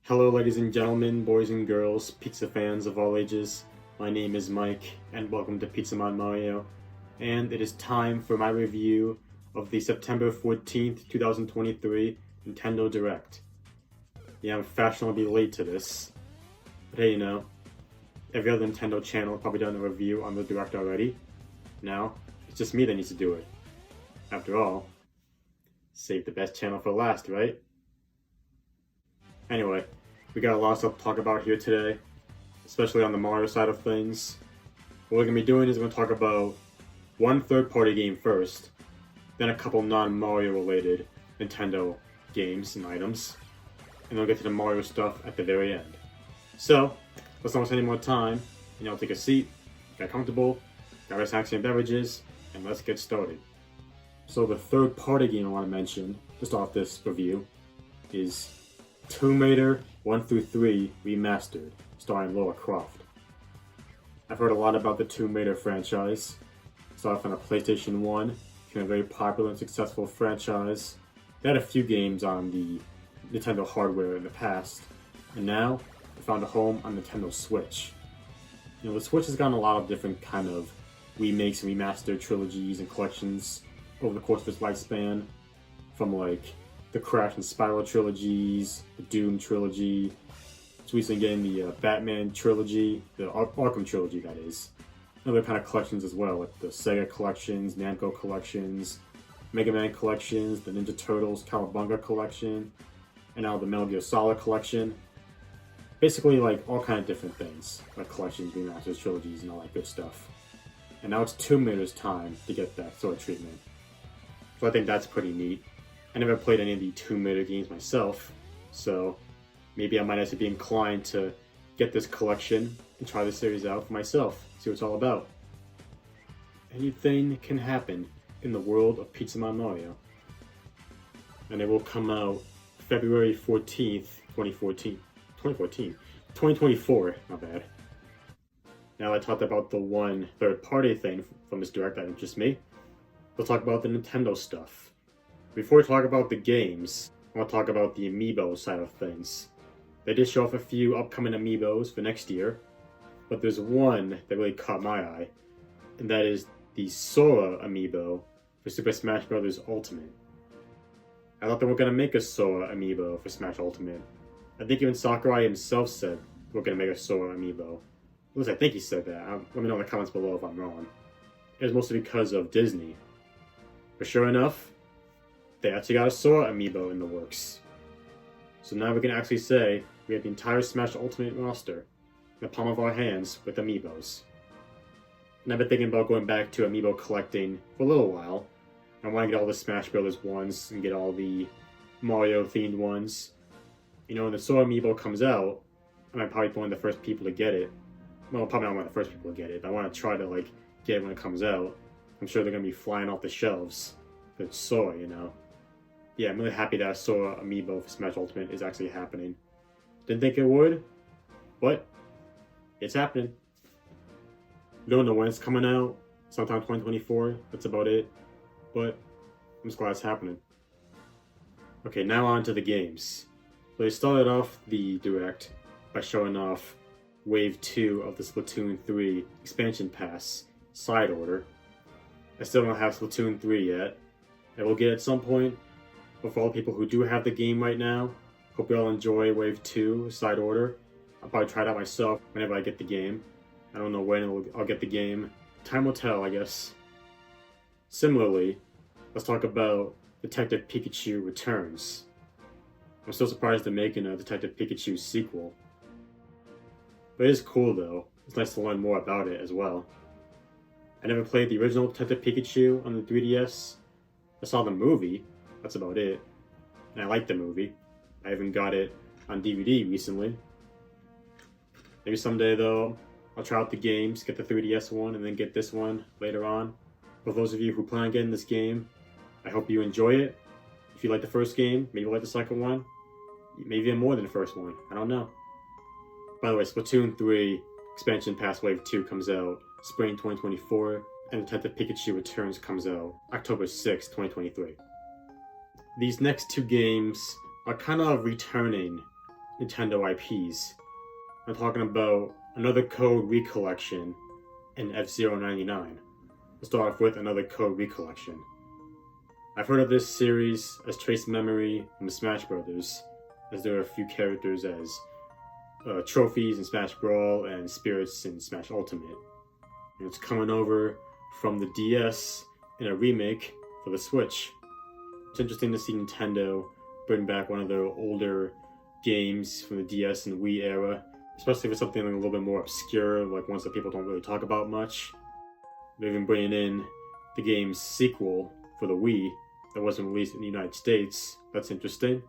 Hello ladies and gentlemen, boys and girls, pizza fans of all ages. My name is Mike, and welcome to Pizza Mod Mario. And it is time for my review of the September 14th, 2023 Nintendo Direct. Yeah, I'm fashionably late to this. But hey, every other Nintendo channel probably done a review on the Direct already. Now, it's just me that needs to do it. After all, save the best channel for last, right? Anyway, we got a lot of stuff to talk about here today, especially on the Mario side of things. What we're going to be doing is we're going to talk about one third-party game first, then a couple non-Mario related Nintendo games and items, and then we'll get to the Mario stuff at the very end. So, let's not waste any more time, take a seat, get comfortable, grab our snacks and beverages, and let's get started. So the third-party game I want to mention, to start off this review, is Tomb Raider 1 through 3 Remastered, starring Lara Croft. I've heard a lot about the Tomb Raider franchise. Started off on a PlayStation 1, became a very popular and successful franchise. They had a few games on the Nintendo hardware in the past, and now they found a home on Nintendo Switch. The Switch has gotten a lot of different kind of remakes and remastered trilogies and collections over the course of its lifespan, from like the Crash and Spyro trilogies, the Doom trilogy. It's recently getting the Batman trilogy, the Arkham trilogy, that is. And other kind of collections as well, like the Sega collections, Namco collections, Mega Man collections, the Ninja Turtles Cowabunga collection, and now the Metal Gear Solid collection. Basically, like all kind of different things, like collections, remasters, trilogies, and all that good stuff. And now it's Tomb Raider's time to get that sort of treatment. So I think that's pretty neat. I never played any of the Tomb Raider games myself, so maybe I might actually be inclined to get this collection and try the series out for myself, see what it's all about. Anything can happen in the world of Pizza Mod Mario. And it will come out February 14th, 2024, not bad. Now I talked about the one third-party thing from this Direct that interests me. Let's talk about the Nintendo stuff. Before we talk about the games, I want to talk about the Amiibo side of things. They did show off a few upcoming Amiibos for next year, but there's one that really caught my eye, and that is the Sora Amiibo for Super Smash Bros. Ultimate. I thought they were going to make a Sora Amiibo for Smash Ultimate. I think even Sakurai himself said we're going to make a Sora Amiibo. At least I think he said that. Let me know in the comments below if I'm wrong. It was mostly because of Disney. But sure enough, they actually got a Sora Amiibo in the works. So now we can actually say we have the entire Smash Ultimate roster in the palm of our hands with Amiibos. And I've been thinking about going back to Amiibo collecting for a little while. I want to get all the Smash Bros. Ones and get all the Mario themed ones. When the Sora Amiibo comes out, I might probably be one of the first people to get it. Well, probably not one of the first people to get it, but I want to try to get it when it comes out. I'm sure they're going to be flying off the shelves. But it's Sora, Yeah, I'm really happy that Sora Amiibo for Smash Ultimate is actually happening. Didn't think it would, but it's happening. Don't know when it's coming out. Sometime 2024. That's about it. But I'm just glad it's happening. Okay, now on to the games. So they started off the Direct by showing off Wave 2 of the Splatoon 3 Expansion Pass side order. I still don't have Splatoon 3 yet. I will get it at some point. But for all the people who do have the game right now, hope you all enjoy Wave 2 side order. I'll probably try it out myself whenever I get the game. I don't know when I'll get the game. Time will tell, I guess. Similarly, let's talk about Detective Pikachu Returns. I'm still surprised they're making a Detective Pikachu sequel. But it is cool though. It's nice to learn more about it as well. I never played the original Detective Pikachu on the 3DS. I saw the movie, that's about it. And I liked the movie. I even got it on DVD recently. Maybe someday though, I'll try out the games, get the 3DS one, and then get this one later on. For those of you who plan on getting this game, I hope you enjoy it. If you like the first game, maybe you like the second one. Maybe even more than the first one, I don't know. By the way, Splatoon 3 Expansion Pass Wave 2 comes out spring 2024, and Detective Pikachu Returns comes out October 6, 2023. These next two games are kind of returning Nintendo IPs. I'm talking about another Code recollection and F-Zero 99. Let's start off with another Code recollection. I've heard of this series as trace memory from Smash Brothers, as there are a few characters as trophies in Smash Brawl and spirits in Smash Ultimate. And it's coming over from the DS in a remake for the Switch. It's interesting to see Nintendo bring back one of their older games from the DS and Wii era, especially for something a little bit more obscure, like ones that people don't really talk about much. They're even bringing in the game's sequel for the Wii that wasn't released in the United States. That's interesting.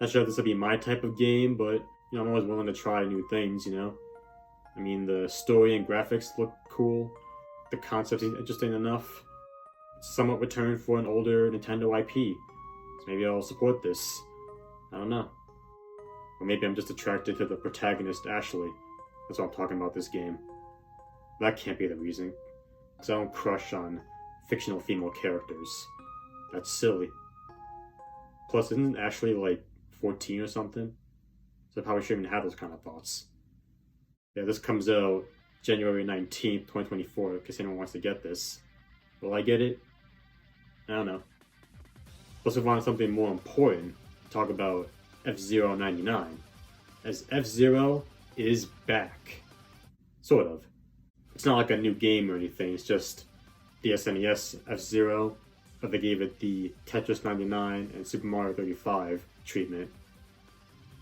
Not sure if this will be my type of game, but I'm always willing to try new things, I mean, the story and graphics look cool. The concept is interesting enough. It's somewhat returned for an older Nintendo IP. So maybe I'll support this. I don't know. Or maybe I'm just attracted to the protagonist, Ashley. That's why I'm talking about this game. That can't be the reason. Because I don't crush on fictional female characters. That's silly. Plus, isn't Ashley like 14 or something? So I probably shouldn't even have those kind of thoughts. Yeah, this comes out January 19th, 2024, in case anyone wants to get this. Will I get it? I don't know. Plus, if I want something more important, talk about F-Zero 99. As F-Zero is back. Sort of. It's not like a new game or anything, it's just the SNES F-Zero, but they gave it the Tetris 99 and Super Mario 35 treatment.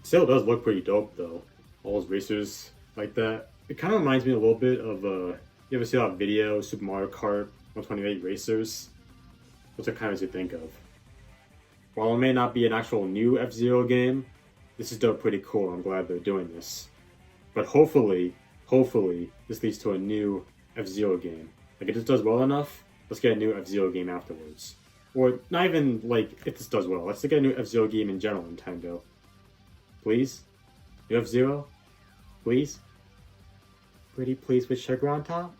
Still does look pretty dope though. All those racers like that. It kind of reminds me a little bit of, you ever see that video, Super Mario Kart 128 Racers? What's it kind of you think of? While it may not be an actual new F-Zero game, this is still pretty cool. I'm glad they're doing this. But hopefully, this leads to a new F-Zero game. Like, if this does well enough, let's get a new F-Zero game afterwards. Or, not even, like, if this does well. Let's get a new F-Zero game in general, Nintendo. Please? New F-Zero? Please? Pretty please with sugar on top?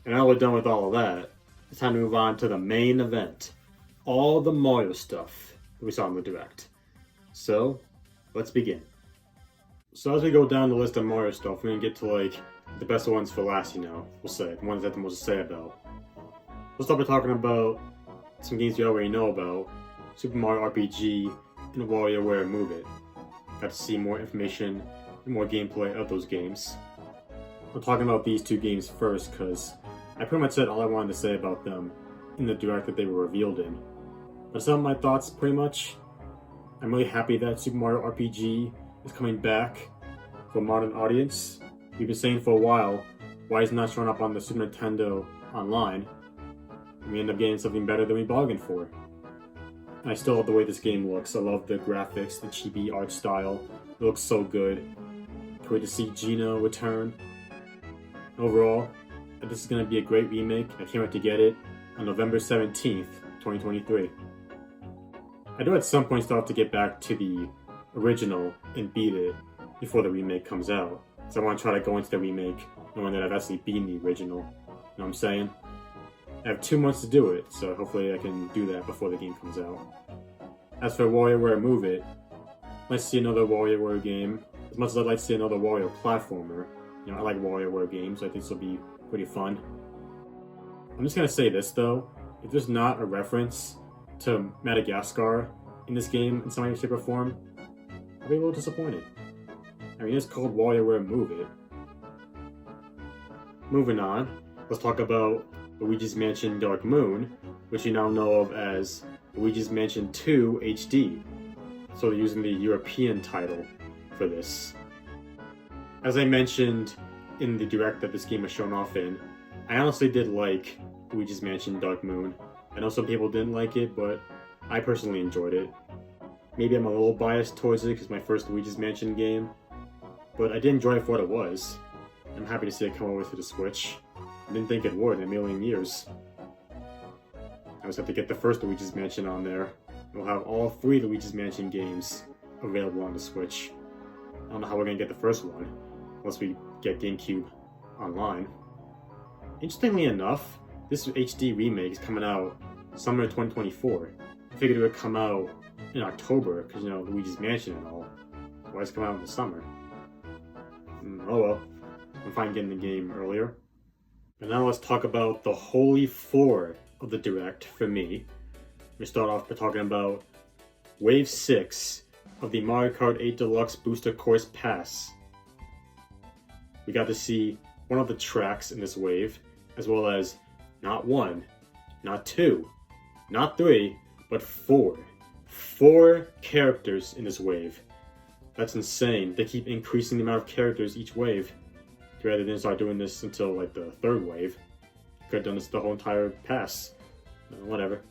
And now we're done with all of that. It's time to move on to the main event. All the Mario stuff that we saw in the Direct. So, let's begin. So as we go down the list of Mario stuff, we're gonna get to like the best ones for last, we'll say. The ones that have the most to say about. We'll start by talking about some games you already know about. Super Mario RPG and WarioWare Move It. Got to see more information and more gameplay of those games. I'm talking about these two games first because I pretty much said all I wanted to say about them in the Direct that they were revealed in. But some of my thoughts, pretty much, I'm really happy that Super Mario RPG is coming back for a modern audience. We've been saying for a while, why is it not showing up on the Super Nintendo Online? And we end up getting something better than we bargained for. And I still love the way this game looks. I love the graphics, the chibi art style. It looks so good. Can't wait to see Gino return. Overall, this is going to be a great remake. I can't wait to get it on November 17th, 2023. I do at some point still have to get back to the original and beat it before the remake comes out. So I want to try to go into the remake knowing that I've actually beaten the original. You know what I'm saying? I have 2 months to do it, so hopefully I can do that before the game comes out. As for WarioWare Move It, let's see another WarioWare game. As much as I'd like to see another Wario platformer, I like WarioWare games, so I think this will be pretty fun. I'm just gonna say this though, if there's not a reference to Madagascar in this game in some way, shape, or form, I'll be a little disappointed. I mean, it's called WarioWare Move It. Moving on, let's talk about Luigi's Mansion Dark Moon, which you now know of as Luigi's Mansion 2 HD. So they're using the European title for this. As I mentioned in the Direct that this game was shown off in, I honestly did like Luigi's Mansion Dark Moon. I know some people didn't like it, but I personally enjoyed it. Maybe I'm a little biased towards it because it's my first Luigi's Mansion game, but I did enjoy it for what it was. I'm happy to see it come over to the Switch. I didn't think it would in a million years. I just have to get the first Luigi's Mansion on there. We'll have all 3 Luigi's Mansion games available on the Switch. I don't know how we're gonna get the first one, unless we get GameCube online. Interestingly enough, this HD remake is coming out summer 2024. I figured it would come out in October, because, you know, Luigi's Mansion and all. Why does it come out in the summer? Oh well. I'm fine getting the game earlier. And now let's talk about the holy four of the Direct for me. We start off by talking about Wave 6 of the Mario Kart 8 Deluxe Booster Course Pass. We got to see one of the tracks in this wave, as well as not one, not two, not three, but four. 4 characters in this wave. That's insane. They keep increasing the amount of characters each wave. Rather than start doing this until like the 3rd wave. Could have done this the whole entire pass. Whatever.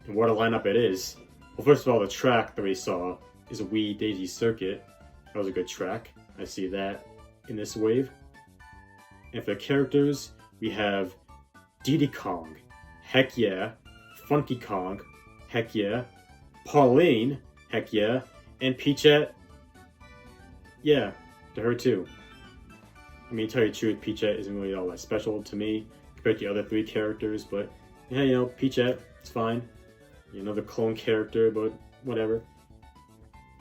And what a lineup it is. Well, first of all, the track that we saw is a Wii Daisy Circuit. That was a good track. I see that in this wave. And for the characters, we have Diddy Kong. Heck yeah. Funky Kong. Heck yeah. Pauline. Heck yeah. And Peachette. Yeah, to her too. I mean, to tell you the truth, Peachette isn't really all that special to me compared to the other 3 characters, but yeah, you know, Peachette, it's fine. You know, the clone character, but whatever.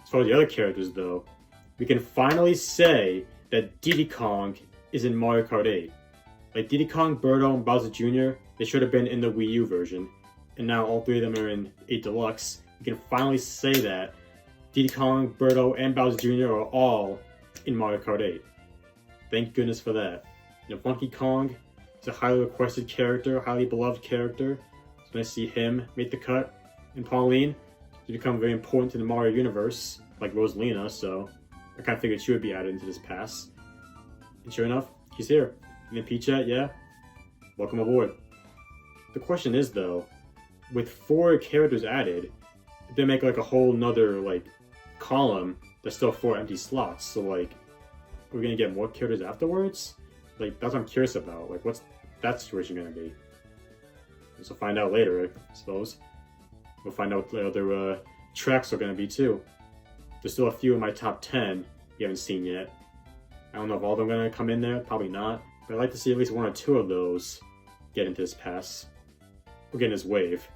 As far as the other characters, though, we can finally say that Diddy Kong is in Mario Kart 8. Like, Diddy Kong, Birdo, and Bowser Jr., they should have been in the Wii U version, and now all 3 of them are in 8 Deluxe. We can finally say that Diddy Kong, Birdo, and Bowser Jr. are all in Mario Kart 8. Thank goodness for that. You know, Funky Kong is a highly requested character, highly beloved character. It's nice to see him make the cut. And Pauline has become very important to the Mario universe, like Rosalina, so I kind of figured she would be added into this pass. And sure enough, she's here. And then Peachette, yeah, welcome aboard. The question is, though, with 4 characters added, they make like a whole nother like column that's still 4 empty slots. So like, are we gonna get more characters afterwards? Like, that's what I'm curious about. Like, what's that situation gonna be? So find out later, I suppose. We'll find out what the other tracks are gonna be too. There's still a few in my top 10 we haven't seen yet. I don't know if all of them are gonna come in there, probably not. But I'd like to see at least 1 or 2 of those get into this pass. We'll get in this wave.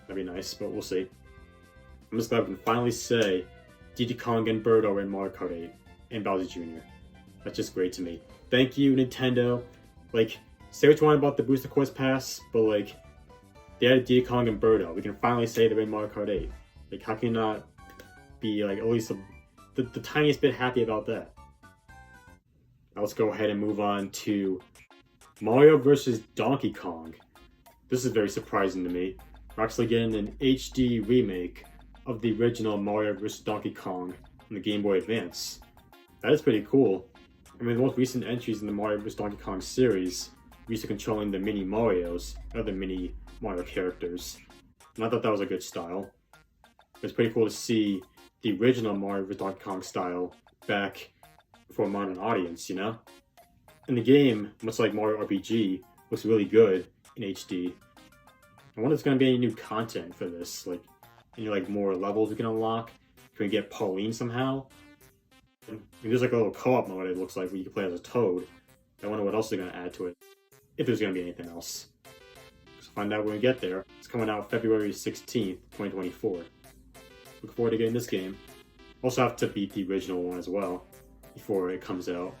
That'd be nice, but we'll see. I'm just glad we can finally say Diddy Kong and Birdo are in Mario Kart 8 and Bowser Jr. That's just great to me. Thank you, Nintendo. Like, say what you want about the Booster Course Pass, but like, they added Diddy Kong and Birdo. We can finally say they're in Mario Kart 8. Like, how can you not be like at least the tiniest bit happy about that? Now let's go ahead and move on to Mario vs. Donkey Kong. This is very surprising to me. We're actually getting an HD remake of the original Mario vs. Donkey Kong on the Game Boy Advance. That is pretty cool. I mean, the most recent entries in the Mario vs. Donkey Kong series were used to controlling the mini Marios, other mini Mario characters. And I thought that was a good style. It's pretty cool to see the original Mario vs. Donkey Kong style back for a modern audience, you know? And the game, much like Mario RPG, looks really good in HD. I wonder if there's going to be any new content for this, like any like more levels we can unlock. Can we get Pauline somehow? I mean, there's like a little co-op mode, it looks like, where you can play as a Toad. I wonder what else they're going to add to it, if there's going to be anything else. So find out when we get there. It's coming out February 16th, 2024. Look forward to getting this game. Also have to beat the original one as well before it comes out.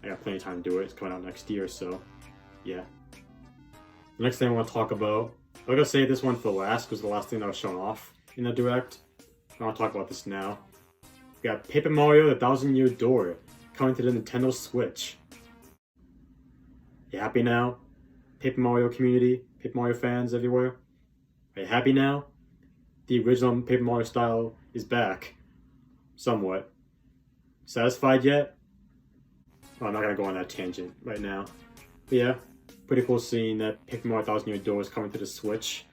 I got plenty of time to do it. It's coming out next year, so yeah. The next thing I want to talk about, I'm going to save this one for last because the last thing that was shown off in the Direct. I want to talk about this now. We got Paper Mario: The Thousand-Year Door coming to the Nintendo Switch. You happy now? Paper Mario community, Paper Mario fans everywhere? Are you happy now? The original Paper Mario style is back. Somewhat. Satisfied yet? Oh, I'm not going to go on that tangent right now. But yeah, pretty cool seeing that Paper Mario: Thousand-Year Door is coming to the Switch.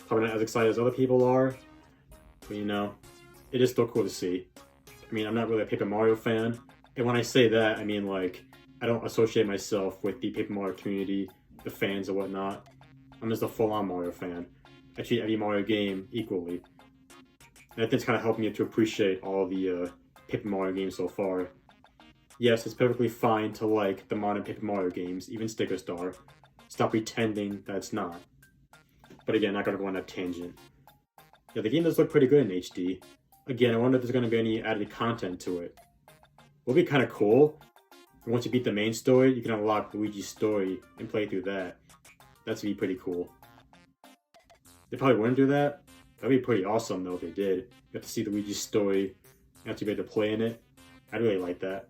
Probably not as excited as other people are. But you know, it is still cool to see. I mean, I'm not really a Paper Mario fan. And when I say that, I mean like, I don't associate myself with the Paper Mario community, the fans and whatnot. I'm just a full-on Mario fan. I treat every Mario game equally. And I think it's kind of helped me to appreciate all the Paper Mario games so far. Yes, it's perfectly fine to like the modern Paper Mario games, even Sticker Star. Stop pretending that it's not. But again, not gonna go on that tangent. Yeah, the game does look pretty good in HD. Again, I wonder if there's going to be any added content to it. Will be kind of cool. Once you beat the main story, you can unlock Luigi's story and play through that. That's be pretty cool. They probably wouldn't do that. That'd be pretty awesome though if they did. You have to see Luigi's story and actually be able to play in it. I'd really like that.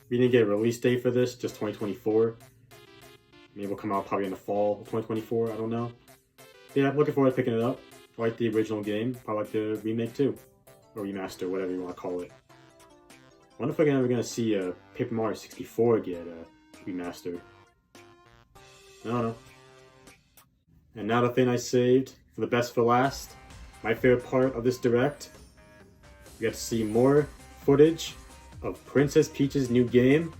We didn't get a release date for this, just 2024. Maybe it'll come out probably in the fall of 2024, I don't know. Yeah, I'm looking forward to picking it up. I like the original game, probably like the remake too. Or remaster, whatever you want to call it. I wonder if we're ever going to see a Paper Mario 64 get remastered. I don't know. And now the thing I saved for the best for last. My favorite part of this direct. We got to see more footage of Princess Peach's new game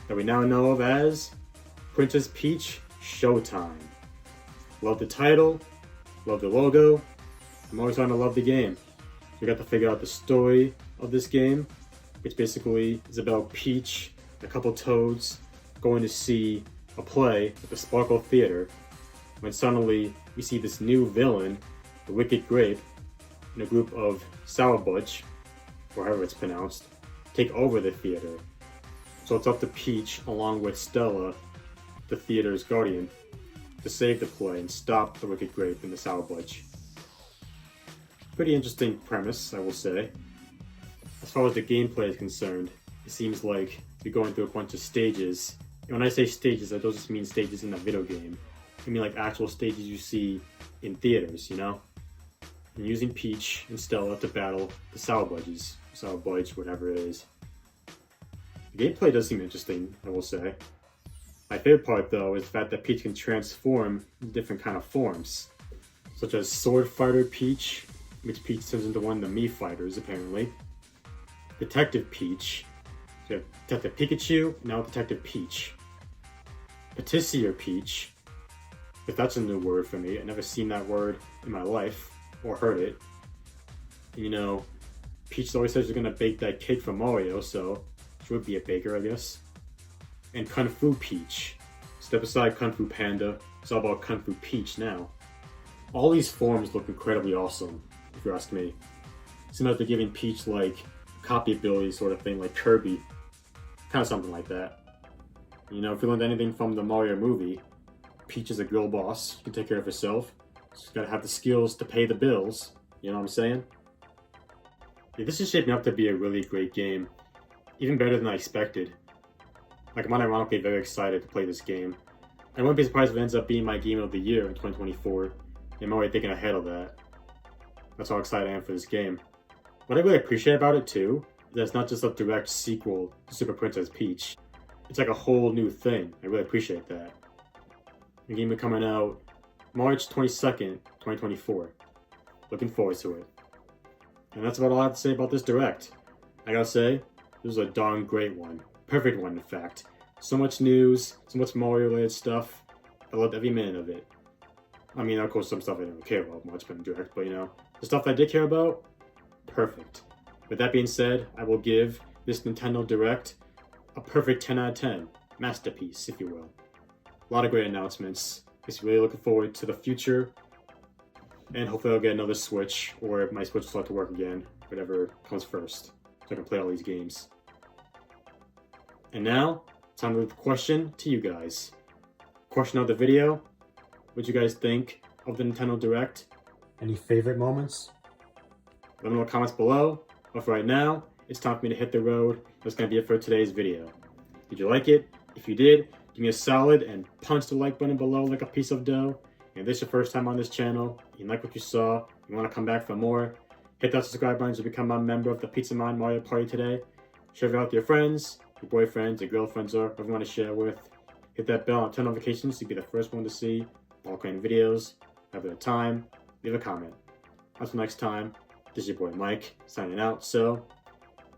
that we now know of as Princess Peach Showtime. Love the title, love the logo. I'm always trying to love the game. We got to figure out the story of this game, which basically is about Peach and a couple toads going to see a play at the Sparkle Theater when suddenly we see this new villain, the Wicked Grape, and a group of Sour Butch, or however it's pronounced, take over the theater. So it's up to Peach, along with Stella, the theater's guardian, to save the play and stop the Wicked Grape and the Sour Butch. Pretty interesting premise, I will say. As far as the gameplay is concerned, it seems like you're going through a bunch of stages. And when I say stages, that doesn't just mean stages in a video game. I mean like actual stages you see in theaters, you know? And using Peach and Stella to battle the Sour Budgies. Sour Budge, whatever it is. The gameplay does seem interesting, I will say. My favorite part, though, is the fact that Peach can transform in different kind of forms. Such as Sword Fighter Peach, which Peach turns into one of the Mii fighters, apparently. Detective Peach. So you have Detective Pikachu, now Detective Peach. Patissier Peach. If that's a new word for me, I've never seen that word in my life, or heard it. And, you know, Peach always says she's gonna bake that cake for Mario, so she would be a baker, I guess. And Kung Fu Peach. Step aside Kung Fu Panda, it's all about Kung Fu Peach now. All these forms look incredibly awesome, if you ask me. It seems like they're giving Peach like copy ability sort of thing, like Kirby. Kind of something like that. You know, if you learned anything from the Mario movie, Peach is a girl boss, she can take care of herself. She's gotta have the skills to pay the bills, you know what I'm saying? Yeah, this is shaping up to be a really great game. Even better than I expected. Like, I'm unironically very excited to play this game. I wouldn't be surprised if it ends up being my game of the year in 2024. I'm already thinking ahead of that. That's how excited I am for this game. What I really appreciate about it too, is that it's not just a direct sequel to Super Princess Peach. It's like a whole new thing. I really appreciate that. The game will be coming out March 22nd, 2024. Looking forward to it. And that's about all I have to say about this direct. I gotta say, this was a darn great one. Perfect one, in fact. So much news, so much Mario-related stuff. I loved every minute of it. I mean, of course, some stuff I didn't care about much, but direct, but you know, the stuff I did care about, perfect. With that being said, I will give this Nintendo Direct a perfect 10 out of 10. Masterpiece, if you will. A lot of great announcements. Just really looking forward to the future. And hopefully I'll get another Switch, or if my Switch will start to work again, whatever comes first, so I can play all these games. And now, time to leave the question to you guys. Question of the video, what you guys think of the Nintendo Direct? Any favorite moments? Let me know in the comments below. But for right now, it's time for me to hit the road. That's going to be it for today's video. Did you like it? If you did, give me a solid and punch the like button below like a piece of dough. And if this is your first time on this channel, you like what you saw, you want to come back for more, hit that subscribe button to become a member of the Pizza Man Mario Party today. Share it out with your friends, your boyfriends, your girlfriends, or whoever you want to share with. Hit that bell and turn notifications to be the first one to see all kind of videos. Have a time, leave a comment. Until next time, this is your boy Mike, signing out. So,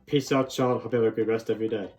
peace out, y'all. Hope you have a good rest of your day.